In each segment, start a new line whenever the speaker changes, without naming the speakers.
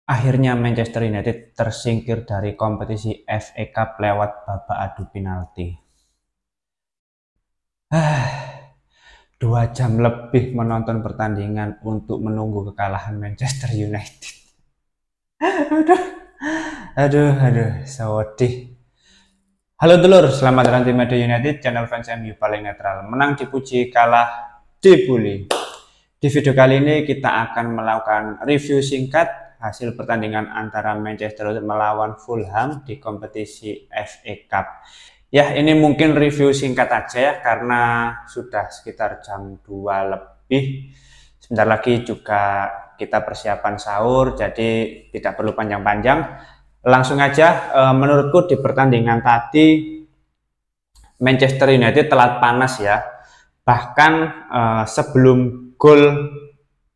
Akhirnya Manchester United tersingkir dari kompetisi FA Cup lewat babak adu penalti. 2 jam lebih menonton pertandingan untuk menunggu kekalahan Manchester United. aduh, sedih. Halo dulur, selamat datang di Media United, channel fans MU paling netral. Menang dipuji, kalah dibully. Di video kali ini kita akan melakukan review singkat hasil pertandingan antara Manchester United melawan Fulham di kompetisi FA Cup. Ya, ini mungkin review singkat aja ya, karena sudah sekitar jam 2 lebih. Sebentar lagi juga kita persiapan sahur, jadi tidak perlu panjang-panjang. Langsung aja, menurutku di pertandingan tadi Manchester United telat panas ya. Bahkan sebelum gol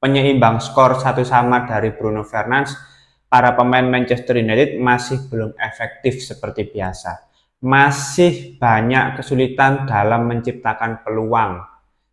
penyeimbang skor 1-1 dari Bruno Fernandes, para pemain Manchester United masih belum efektif seperti biasa. Masih banyak kesulitan dalam menciptakan peluang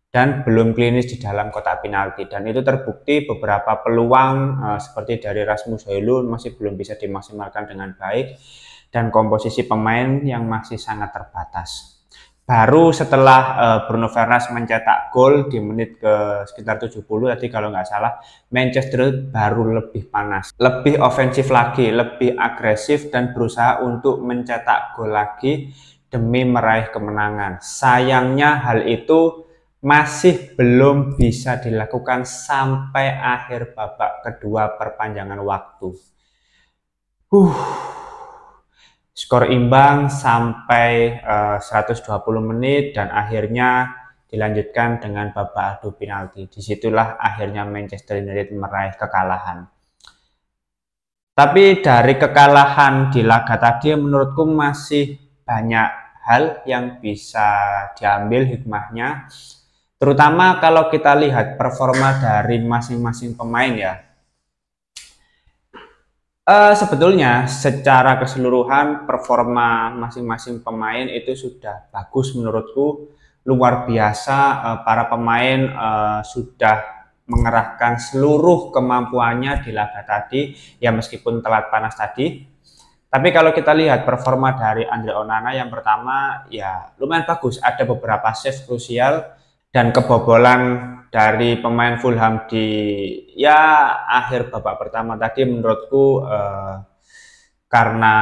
dan belum klinis di dalam kotak penalti, dan itu terbukti beberapa peluang seperti dari Rasmus Højlund masih belum bisa dimaksimalkan dengan baik, dan komposisi pemain yang masih sangat terbatas. Baru setelah Bruno Fernandes mencetak gol di menit ke sekitar 70 tadi kalau nggak salah, Manchester baru lebih panas, lebih ofensif lagi, lebih agresif, dan berusaha untuk mencetak gol lagi demi meraih kemenangan. Sayangnya hal itu masih belum bisa dilakukan sampai akhir babak kedua perpanjangan waktu. Skor imbang sampai 120 menit dan akhirnya dilanjutkan dengan babak adu penalti. Disitulah akhirnya Manchester United meraih kekalahan. Tapi dari kekalahan di laga tadi menurutku masih banyak hal yang bisa diambil hikmahnya. Terutama kalau kita lihat performa dari masing-masing pemain ya. Sebetulnya secara keseluruhan performa masing-masing pemain itu sudah bagus menurutku, luar biasa. Para pemain sudah mengerahkan seluruh kemampuannya di laga tadi ya, meskipun telat panas tadi. Tapi kalau kita lihat performa dari Andre Onana, yang pertama ya lumayan bagus, ada beberapa save krusial, dan kebobolan dari pemain Fulham di akhir babak pertama tadi menurutku karena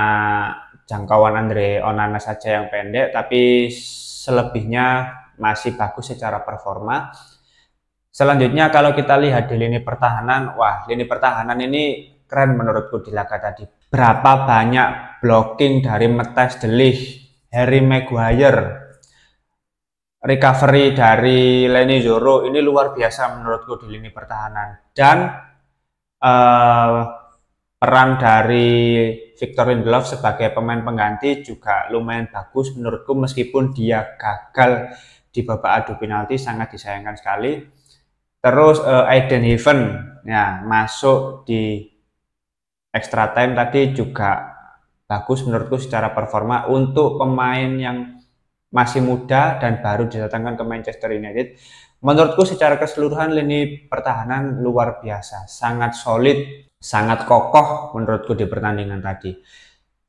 jangkauan Andre Onana saja yang pendek, tapi selebihnya masih bagus secara performa. Selanjutnya kalau kita lihat di lini pertahanan, wah lini pertahanan ini keren menurutku di laga tadi. Berapa banyak blocking dari Matthijs de Ligt, Harry Maguire, recovery dari Leny Yoro, ini luar biasa menurutku di lini pertahanan. Dan peran dari Victor Lindelof sebagai pemain pengganti juga lumayan bagus menurutku, meskipun dia gagal di babak adu penalti, sangat disayangkan sekali. Terus Aiden Heaven ya masuk di extra time tadi juga bagus menurutku secara performa untuk pemain yang masih muda dan baru didatangkan ke Manchester United. Menurutku secara keseluruhan lini pertahanan luar biasa, sangat solid, sangat kokoh menurutku di pertandingan tadi.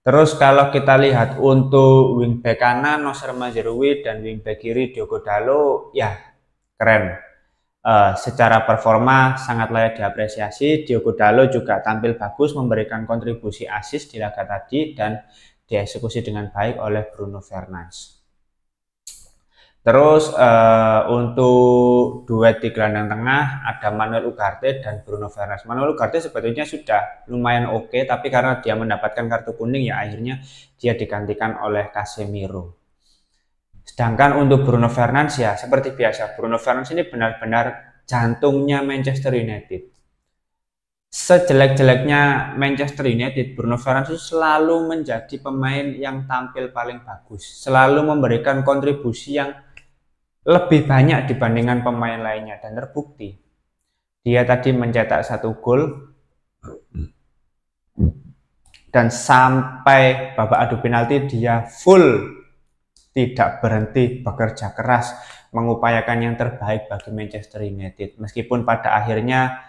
Terus kalau kita lihat untuk wingback kanan Nocer Mazraoui dan wingback kiri Diogo Dalot, ya keren. Secara performa sangat layak diapresiasi. Diogo Dalot juga tampil bagus, memberikan kontribusi assist di laga tadi dan dieksekusi dengan baik oleh Bruno Fernandes. Terus untuk duet di gelandang tengah ada Manuel Ugarte dan Bruno Fernandes. Manuel Ugarte sebetulnya sudah lumayan oke, tapi karena dia mendapatkan kartu kuning ya akhirnya dia digantikan oleh Casemiro. Sedangkan untuk Bruno Fernandes ya seperti biasa, Bruno Fernandes ini benar-benar jantungnya Manchester United. Sejelek-jeleknya Manchester United, Bruno Fernandes itu selalu menjadi pemain yang tampil paling bagus, selalu memberikan kontribusi yang lebih banyak dibandingkan pemain lainnya, dan terbukti dia tadi mencetak 1 gol dan sampai babak adu penalti dia full tidak berhenti bekerja keras mengupayakan yang terbaik bagi Manchester United, meskipun pada akhirnya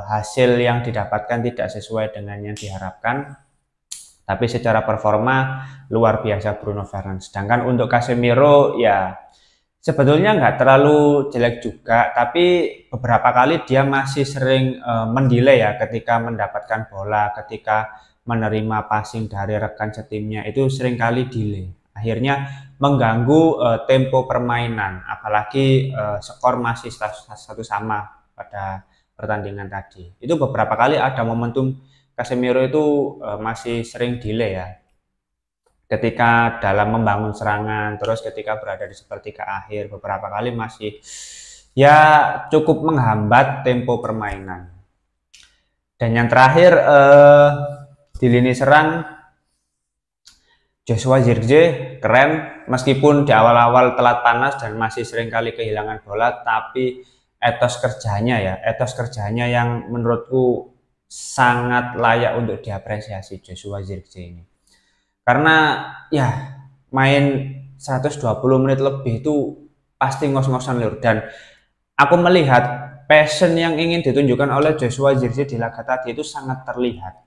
hasil yang didapatkan tidak sesuai dengan yang diharapkan, tapi secara performa luar biasa Bruno Fernandes. Sedangkan untuk Casemiro ya sebetulnya nggak terlalu jelek juga, tapi beberapa kali dia masih sering mendelay ya ketika mendapatkan bola, ketika menerima passing dari rekan setimnya itu seringkali delay. Akhirnya mengganggu tempo permainan, apalagi skor masih satu sama pada pertandingan tadi. Itu beberapa kali ada momentum Casemiro itu masih sering delay ya. Ketika dalam membangun serangan, terus ketika berada di sepertiga akhir, beberapa kali masih ya cukup menghambat tempo permainan. Dan yang terakhir di lini serang Joshua Zirkzee keren, meskipun di awal-awal telat panas dan masih sering kali kehilangan bola, tapi etos kerjanya yang menurutku sangat layak untuk diapresiasi Joshua Zirkzee ini. Karena ya main 120 menit lebih itu pasti ngos-ngosan lur, dan aku melihat passion yang ingin ditunjukkan oleh Joshua Zirkzee di laga tadi itu sangat terlihat.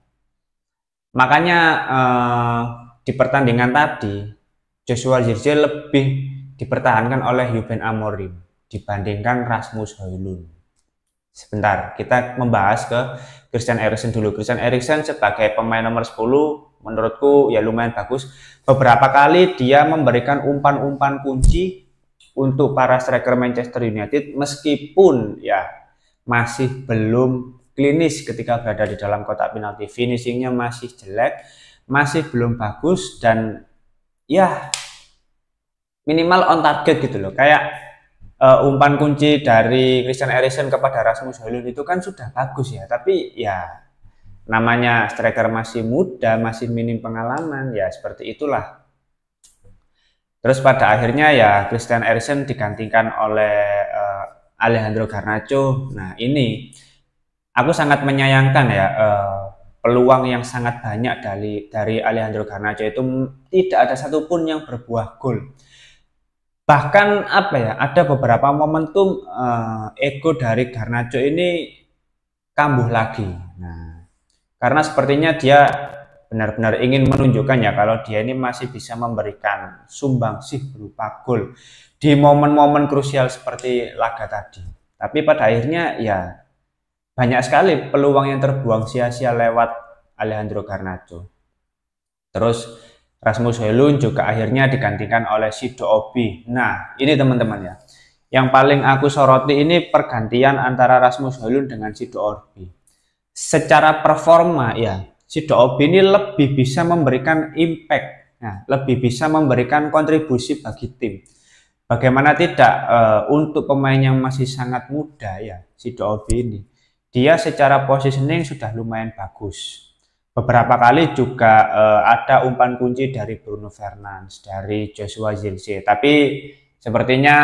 Makanya di pertandingan tadi Joshua Zirkzee lebih dipertahankan oleh Ruben Amorim dibandingkan Rasmus Højlund. Sebentar, kita membahas ke Christian Eriksen dulu. Christian Eriksen sebagai pemain nomor 10 menurutku ya lumayan bagus. Beberapa kali dia memberikan umpan-umpan kunci untuk para striker Manchester United, meskipun ya masih belum klinis ketika berada di dalam kotak penalti. Finishingnya masih jelek, masih belum bagus, dan ya minimal on target gitu loh. Kayak umpan kunci dari Christian Eriksen kepada Rasmus Højlund itu kan sudah bagus ya, tapi ya namanya striker masih muda, masih minim pengalaman, ya seperti itulah. Terus pada akhirnya ya Christian Eriksen digantikan oleh Alejandro Garnacho. Nah ini aku sangat menyayangkan ya, peluang yang sangat banyak dari Alejandro Garnacho itu tidak ada satupun yang berbuah gol. Bahkan apa ya, ada beberapa momentum ego dari Garnacho ini kambuh lagi. Nah, karena sepertinya dia benar-benar ingin menunjukkan ya kalau dia ini masih bisa memberikan sumbangsih berupa gol di momen-momen krusial seperti laga tadi. Tapi pada akhirnya ya banyak sekali peluang yang terbuang sia-sia lewat Alejandro Garnacho. Terus Rasmus Højlund juga akhirnya digantikan oleh Sido Obi. Nah, ini teman-teman ya. Yang paling aku soroti ini pergantian antara Rasmus Højlund dengan Sido Obi. Secara performa ya, Sido Obi ini lebih bisa memberikan impact, nah, lebih bisa memberikan kontribusi bagi tim. Bagaimana tidak untuk pemain yang masih sangat muda ya, Sido Obi ini. Dia secara positioning sudah lumayan bagus. Beberapa kali juga ada umpan kunci dari Bruno Fernandes, dari Joshua Zirkzee. Tapi sepertinya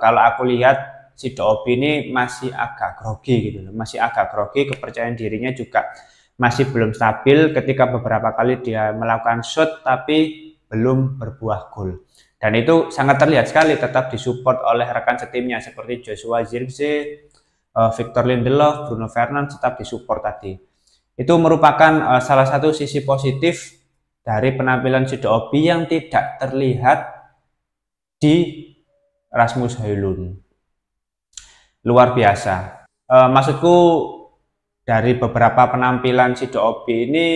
kalau aku lihat Sido Obi ini masih agak grogi gitu loh. Masih agak grogi, kepercayaan dirinya juga masih belum stabil ketika beberapa kali dia melakukan shot tapi belum berbuah gol. Dan itu sangat terlihat sekali, tetap disupport oleh rekan setimnya seperti Joshua Zirkzee, Victor Lindelof, Bruno Fernandes tetap disupport tadi. Itu merupakan salah satu sisi positif dari penampilan Sido Obi yang tidak terlihat di Rasmus Højlund. Luar biasa. Maksudku dari beberapa penampilan Sido Obi ini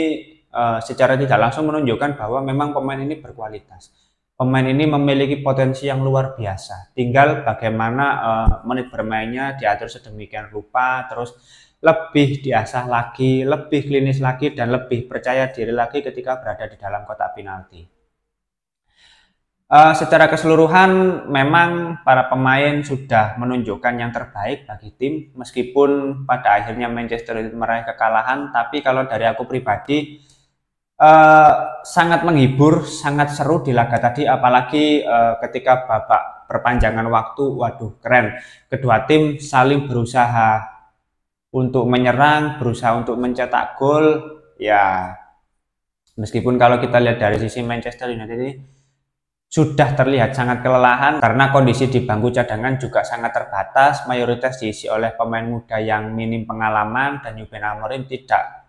secara tidak langsung menunjukkan bahwa memang pemain ini berkualitas. Pemain ini memiliki potensi yang luar biasa. Tinggal bagaimana menit bermainnya diatur sedemikian rupa, terus lebih diasah lagi, lebih klinis lagi, dan lebih percaya diri lagi ketika berada di dalam kotak penalti. Secara keseluruhan memang para pemain sudah menunjukkan yang terbaik bagi tim, meskipun pada akhirnya Manchester United meraih kekalahan. Tapi kalau dari aku pribadi sangat menghibur, sangat seru di laga tadi, apalagi ketika babak perpanjangan waktu, waduh keren, kedua tim saling berusaha untuk menyerang, berusaha untuk mencetak gol. Ya meskipun kalau kita lihat dari sisi Manchester United ini sudah terlihat sangat kelelahan karena kondisi di bangku cadangan juga sangat terbatas, mayoritas diisi oleh pemain muda yang minim pengalaman dan Ruben Amorim tidak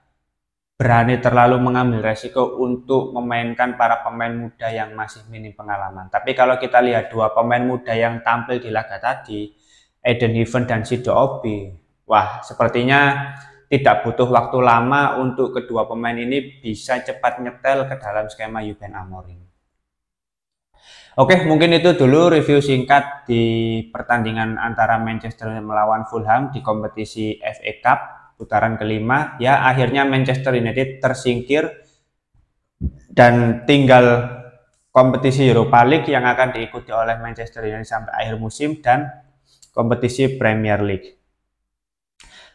berani terlalu mengambil resiko untuk memainkan para pemain muda yang masih minim pengalaman. Tapi kalau kita lihat dua pemain muda yang tampil di laga tadi, Eden Heaven dan Sido Obi, wah sepertinya tidak butuh waktu lama untuk kedua pemain ini bisa cepat nyetel ke dalam skema Ruben Amorim. Oke, mungkin itu dulu review singkat di pertandingan antara Manchester United melawan Fulham di kompetisi FA Cup putaran kelima. Ya, akhirnya Manchester United tersingkir dan tinggal kompetisi Europa League yang akan diikuti oleh Manchester United sampai akhir musim dan kompetisi Premier League.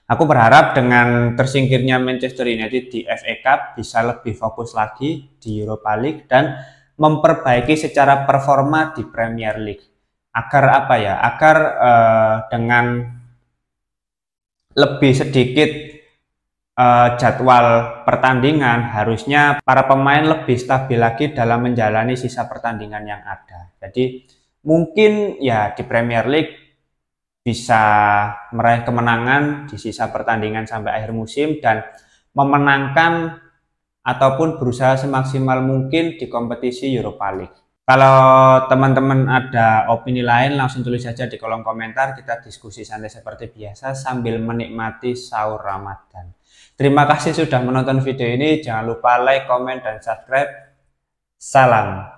Aku berharap dengan tersingkirnya Manchester United di FA Cup bisa lebih fokus lagi di Europa League dan memperbaiki secara performa di Premier League agar apa ya, agar dengan lebih sedikit jadwal pertandingan harusnya para pemain lebih stabil lagi dalam menjalani sisa pertandingan yang ada. Jadi mungkin ya di Premier League bisa meraih kemenangan di sisa pertandingan sampai akhir musim dan memenangkan ataupun berusaha semaksimal mungkin di kompetisi Europa League. Kalau teman-teman ada opini lain, langsung tulis saja di kolom komentar. Kita diskusi santai seperti biasa sambil menikmati sahur Ramadan. Terima kasih sudah menonton video ini. Jangan lupa like, komen, dan subscribe. Salam.